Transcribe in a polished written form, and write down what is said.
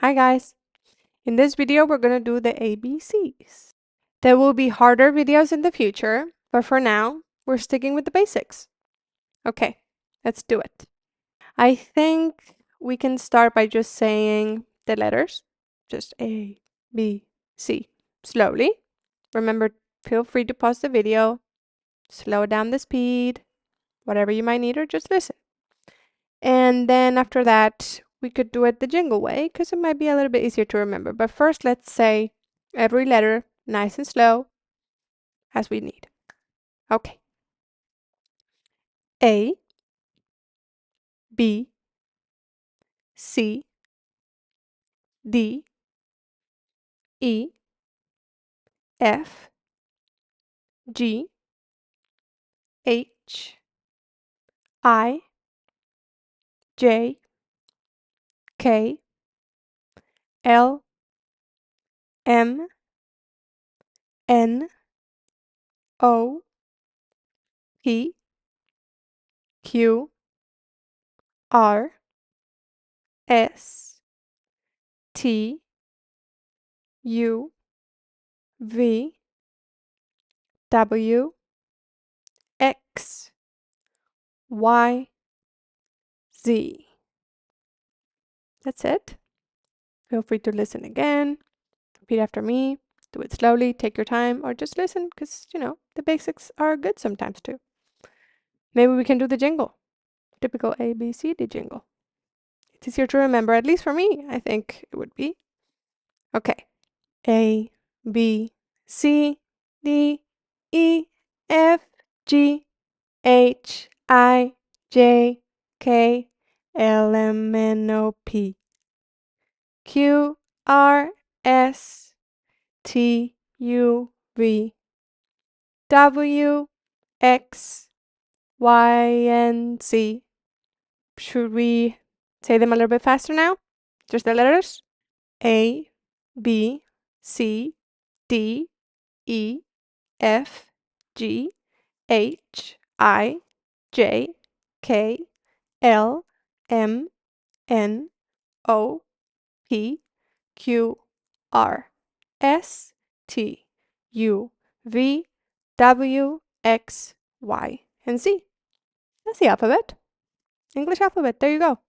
Hi guys! In this video we're going to do the ABCs. There will be harder videos in the future, but for now we're sticking with the basics. Okay, let's do it. I think we can start by just saying the letters. Just A, B, C. Slowly. Remember, feel free to pause the video, slow down the speed, whatever you might need, or just listen. And then after that, we could do it the jingle way because it might be a little bit easier to remember. But first, let's say every letter nice and slow as we need. Okay. A, B, C, D, E, F, G, H, I, J, K, L, M, N, O, P, Q, R, S, T, U, V, W, X, Y, Z. That's it. Feel free to listen again, repeat after me, do it slowly, take your time, or just listen because, the basics are good sometimes too. Maybe we can do the jingle. Typical ABCD jingle. It's easier to remember, at least for me, I think it would be. Okay. A, B, C, D, E, F, G, H, I, J, K, L, M, N, O, P, Q, R, S, T, U, V, W, X, Y, and Z. Should we say them a little bit faster now? Just the letters? A, B, C, D, E, F, G, H, I, J, K, L, M, N, O, P, Q, R, S, T, U, V, W, X, Y, and Z. That's the alphabet. English alphabet. There you go.